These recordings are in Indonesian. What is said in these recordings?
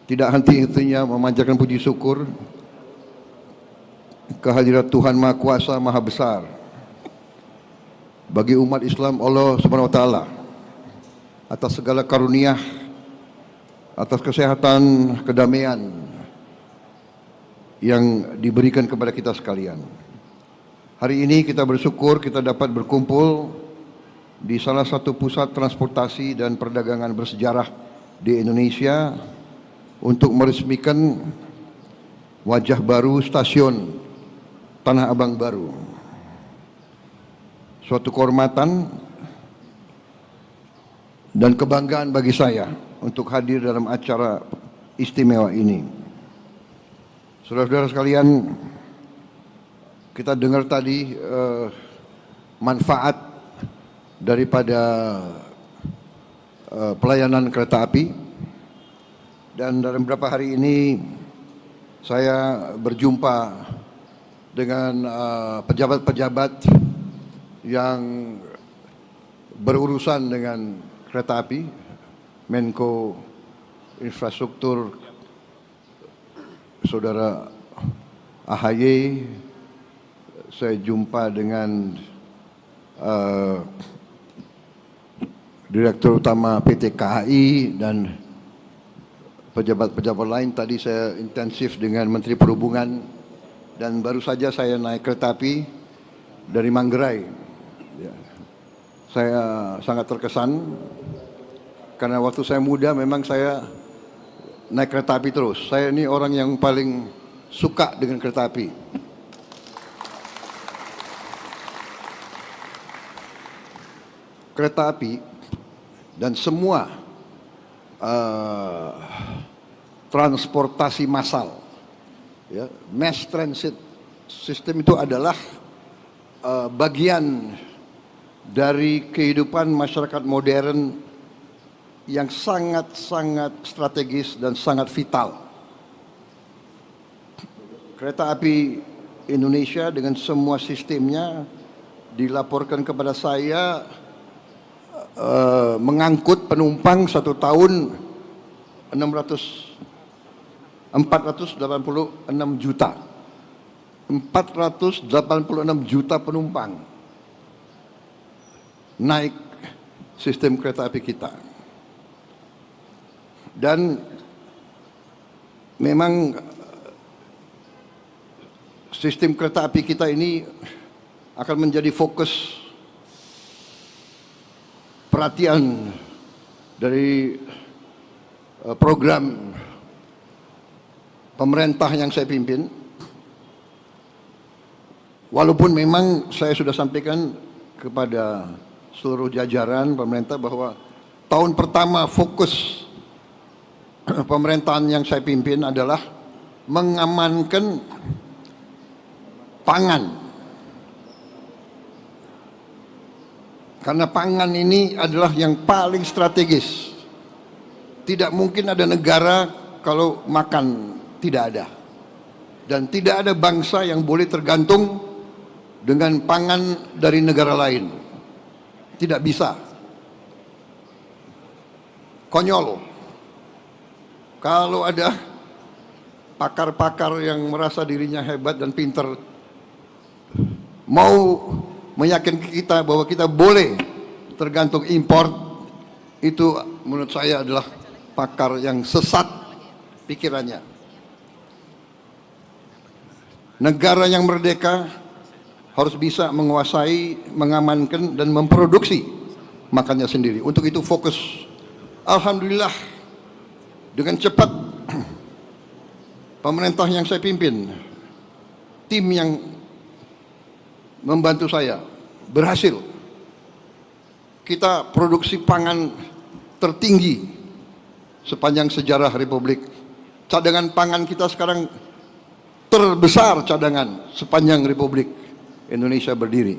tidak henti-hentinya memanjatkan puji syukur kehadirat Tuhan Maha Kuasa, Maha Besar bagi umat Islam Allah Subhanahu wa taala atas segala karunia, atas kesehatan, kedamaian yang diberikan kepada kita sekalian. Hari ini kita bersyukur kita dapat berkumpul di salah satu pusat transportasi dan perdagangan bersejarah di Indonesia untuk meresmikan wajah baru stasiun Tanah Abang baru. Suatu kehormatan dan kebanggaan bagi saya untuk hadir dalam acara istimewa ini. Saudara-saudara sekalian, kita dengar tadi manfaat daripada pelayanan kereta api, dan dalam beberapa hari ini saya berjumpa dengan pejabat-pejabat yang berurusan dengan kereta api, Menko Infrastruktur Saudara AHY, saya jumpa dengan Direktur Utama PT KAI dan pejabat-pejabat lain. Tadi saya intensif dengan Menteri Perhubungan dan baru saja saya naik kereta api dari Manggarai. Ya. Saya sangat terkesan karena waktu saya muda memang saya naik kereta api terus. Saya ini orang yang paling suka dengan kereta api. Kereta api dan semua transportasi massal, ya, mass transit system itu adalah bagian dari kehidupan masyarakat modern yang sangat-sangat strategis dan sangat vital. Kereta api Indonesia dengan semua sistemnya dilaporkan kepada saya mengangkut penumpang satu tahun 486 juta. 486 juta penumpang naik sistem kereta api kita. Dan memang sistem kereta api kita ini akan menjadi fokus perhatian dari program pemerintah yang saya pimpin. Walaupun memang saya sudah sampaikan kepada seluruh jajaran pemerintah bahwa tahun pertama fokus pemerintahan yang saya pimpin adalah mengamankan pangan. Karena pangan ini adalah yang paling strategis. Tidak mungkin ada negara kalau makan tidak ada. Dan tidak ada bangsa yang boleh tergantung dengan pangan dari negara lain. Tidak bisa. Konyol. Kalau ada pakar-pakar yang merasa dirinya hebat dan pintar mau meyakinkan kita bahwa kita boleh tergantung impor, itu menurut saya adalah pakar yang sesat pikirannya. Negara yang merdeka harus bisa menguasai, mengamankan dan memproduksi makannya sendiri. Untuk itu fokus. Alhamdulillah dengan cepat pemerintah yang saya pimpin, tim yang membantu saya berhasil. Kita produksi pangan tertinggi sepanjang sejarah Republik. Cadangan pangan kita sekarang terbesar cadangan sepanjang Republik Indonesia berdiri.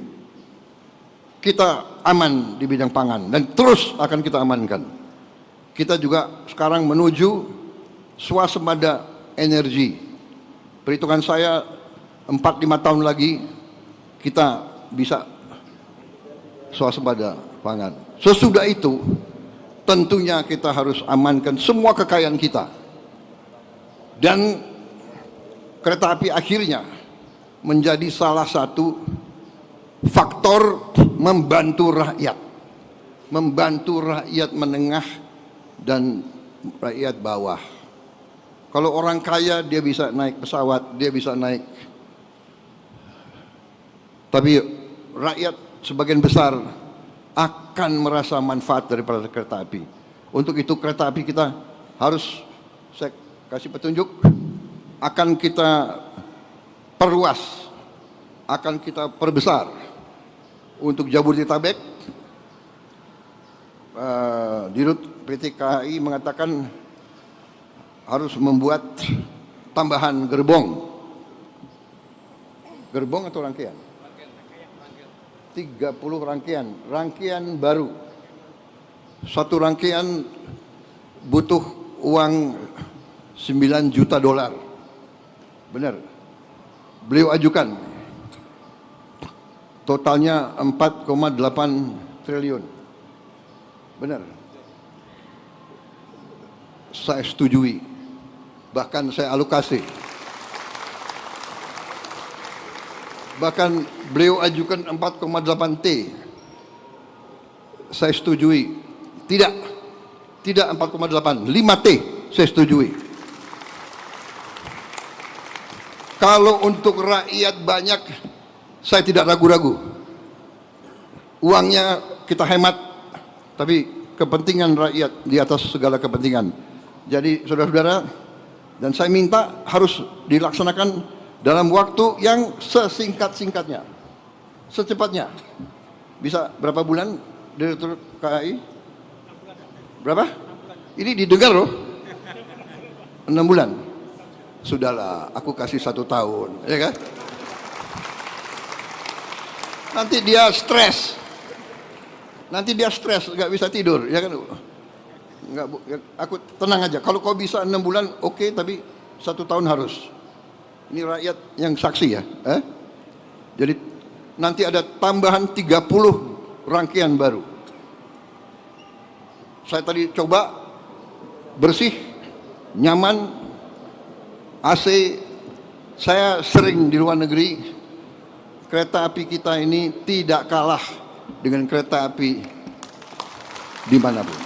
Kita aman di bidang pangan dan terus akan kita amankan. Kita juga sekarang menuju swasembada energi. Perhitungan saya 4-5 tahun lagi kita bisa swasembada pangan. Sesudah itu tentunya kita harus amankan semua kekayaan kita. Dan kereta api akhirnya menjadi salah satu faktor membantu rakyat menengah dan rakyat bawah. Kalau orang kaya dia bisa naik pesawat, dia bisa naik. Tapi rakyat sebagian besar akan merasa manfaat daripada kereta api. Untuk itu kereta api kita harus, saya kasih petunjuk, akan kita perluas, akan kita perbesar. Untuk Jabodetabek, Dirut PT KAI mengatakan harus membuat tambahan gerbong atau rangkaian 30 rangkaian baru. Satu rangkaian butuh uang 9 juta dolar. Benar, beliau ajukan totalnya 4,8 triliun. Benar, saya setujui, bahkan saya alokasi. Bahkan beliau ajukan 4,8 T, saya setujui. Tidak 4,8, 5 T saya setujui. Kalau untuk rakyat banyak, saya tidak ragu-ragu. Uangnya kita hemat, tapi kepentingan rakyat di atas segala kepentingan. Jadi saudara-saudara, dan saya minta harus dilaksanakan dalam waktu yang sesingkat-singkatnya, secepatnya. Bisa berapa bulan Direktur KAI? Berapa? Ini didengar loh. 6 bulan. Sudahlah, aku kasih 1 tahun, ya kan? Nanti dia stres, nggak bisa tidur, ya kan? Nggak, aku tenang aja. Kalau kau bisa 6 bulan, oke, tapi 1 tahun harus. Ini rakyat yang saksi ya. Jadi nanti ada tambahan 30 rangkaian baru. Saya tadi coba, bersih, nyaman, AC. Saya sering di luar negeri. Kereta api kita ini tidak kalah dengan kereta api dimanapun.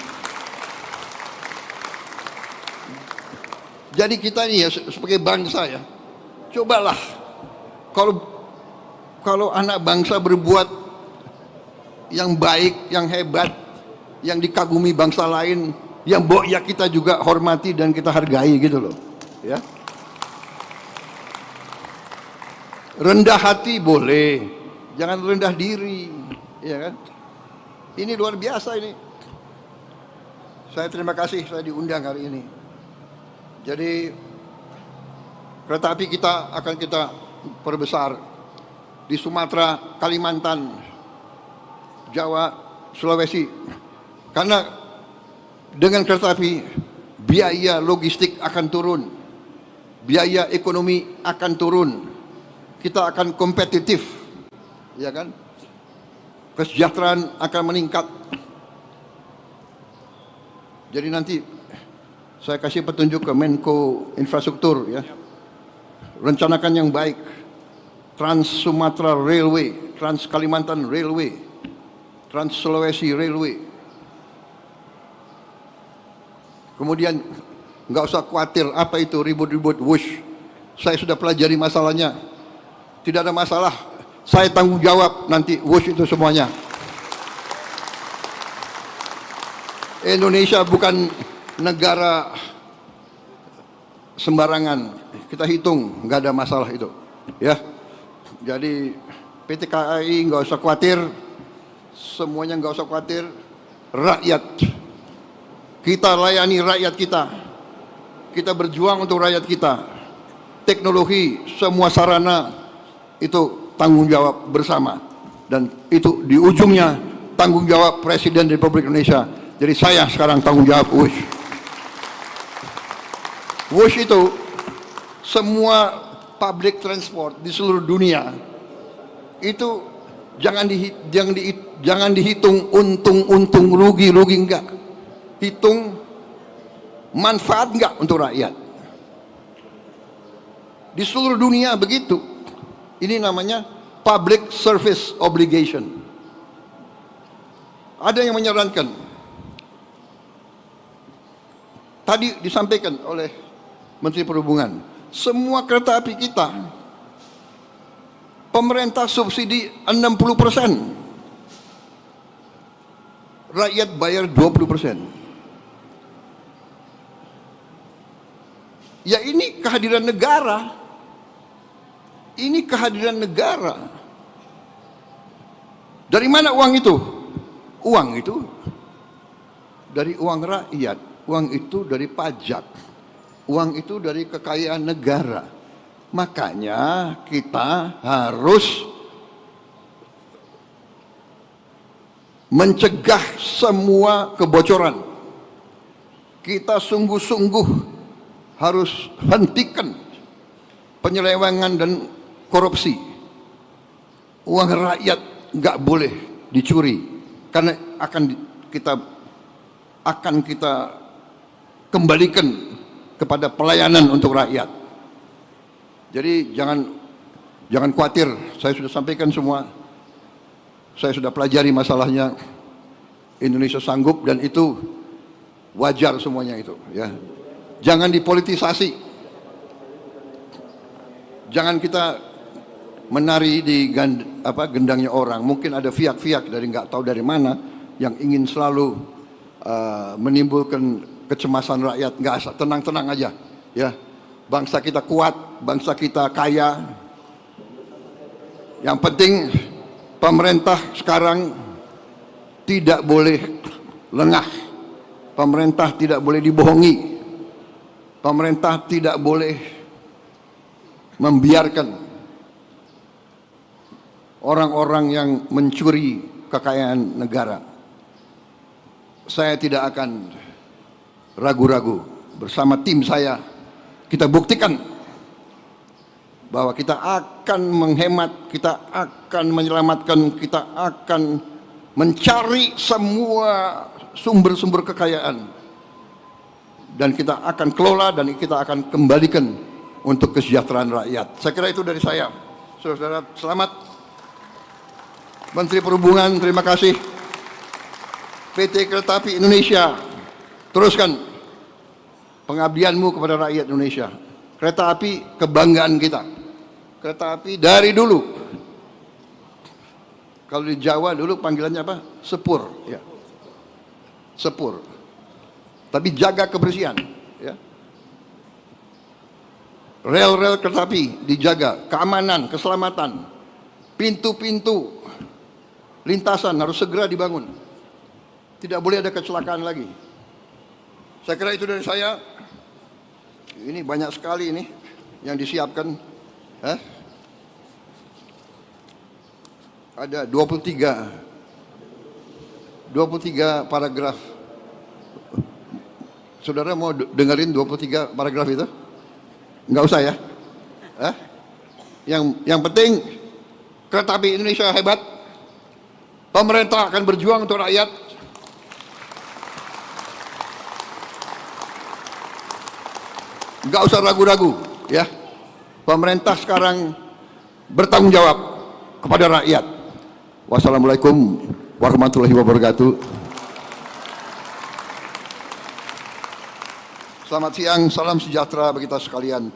Jadi kita ini ya sebagai bangsa ya, cobalah kalau anak bangsa berbuat yang baik, yang hebat, yang dikagumi bangsa lain, yang ya kita juga hormati dan kita hargai gitu loh, ya. Rendah hati boleh, jangan rendah diri, ya kan? Ini luar biasa ini. Saya terima kasih saya diundang hari ini. Jadi kereta api kita akan kita perbesar di Sumatera, Kalimantan, Jawa, Sulawesi. Karena dengan kereta api biaya logistik akan turun, biaya ekonomi akan turun. Kita akan kompetitif, ya kan? Kesejahteraan akan meningkat. Jadi nanti saya kasih petunjuk ke Menko Infrastruktur ya. Rencanakan yang baik. Trans Sumatera Railway, Trans Kalimantan Railway, Trans Sulawesi Railway. Kemudian nggak usah khawatir apa itu ribut-ribut wush. Saya sudah pelajari masalahnya. Tidak ada masalah, saya tanggung jawab nanti wush itu semuanya. Indonesia bukan negara sembarangan, kita hitung, nggak ada masalah itu, ya. Jadi PT KAI nggak usah khawatir, semuanya nggak usah khawatir. Rakyat, kita layani rakyat kita berjuang untuk rakyat kita. Teknologi, semua sarana itu tanggung jawab bersama, dan itu di ujungnya tanggung jawab Presiden Republik Indonesia. Jadi saya sekarang tanggung jawab WUSH. WUSH itu semua public transport di seluruh dunia itu jangan dihitung untung rugi enggak, hitung manfaat enggak untuk rakyat. Di seluruh dunia begitu. Ini namanya public service obligation. Ada yang menyarankan, tadi disampaikan oleh Menteri Perhubungan, semua kereta api kita pemerintah subsidi 60%, rakyat bayar 20%. Ya ini kehadiran negara. Ini kehadiran negara. Dari mana uang itu? Uang itu dari uang rakyat. Uang itu dari pajak. Uang itu dari kekayaan negara. Makanya kita harus mencegah semua kebocoran. Kita sungguh-sungguh harus hentikan penyelewengan dan korupsi. Uang rakyat nggak boleh dicuri, karena akan kita kembalikan kepada pelayanan untuk rakyat. Jadi jangan khawatir, saya sudah sampaikan semua. Saya sudah pelajari masalahnya. Indonesia sanggup dan itu wajar semuanya itu, ya. Jangan dipolitisasi. Jangan kita menari di gendangnya orang. Mungkin ada fiak-fiak dari nggak tahu dari mana yang ingin selalu menimbulkan kecemasan rakyat. Nggak asal, tenang-tenang aja, ya. Bangsa kita kuat, bangsa kita kaya. Yang penting pemerintah sekarang tidak boleh lengah. Pemerintah tidak boleh dibohongi. Pemerintah tidak boleh membiarkan orang-orang yang mencuri kekayaan negara. Saya tidak akan ragu-ragu. Bersama tim saya, kita buktikan bahwa kita akan menghemat, kita akan menyelamatkan, kita akan mencari semua sumber-sumber kekayaan. Dan kita akan kelola dan kita akan kembalikan untuk kesejahteraan rakyat. Saya kira itu dari saya. Saudara, selamat. Menteri Perhubungan, terima kasih. PT Kereta Api Indonesia, teruskan pengabdianmu kepada rakyat Indonesia. Kereta api kebanggaan kita. Kereta api dari dulu. Kalau di Jawa dulu panggilannya apa? Sepur, ya. Sepur. Tapi jaga kebersihan, ya. Rel-rel kereta api dijaga, keamanan, keselamatan, pintu-pintu lintasan harus segera dibangun. Tidak boleh ada kecelakaan lagi. Saya kira itu dari saya. Ini banyak sekali ini yang disiapkan. Ada 23 paragraf. Saudara mau dengerin 23 paragraf itu? Enggak usah ya. Yang penting kereta api Indonesia hebat. Pemerintah akan berjuang untuk rakyat. Enggak usah ragu-ragu, ya. Pemerintah sekarang bertanggung jawab kepada rakyat. Wassalamualaikum warahmatullahi wabarakatuh. Selamat siang, salam sejahtera bagi kita sekalian.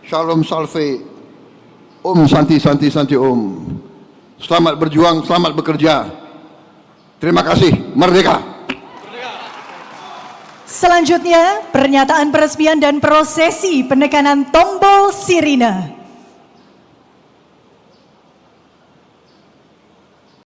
Shalom salve, Om Santi Santi Santi Om. Selamat berjuang, selamat bekerja. Terima kasih, merdeka. Selanjutnya, pernyataan peresmian dan prosesi penekanan tombol sirine.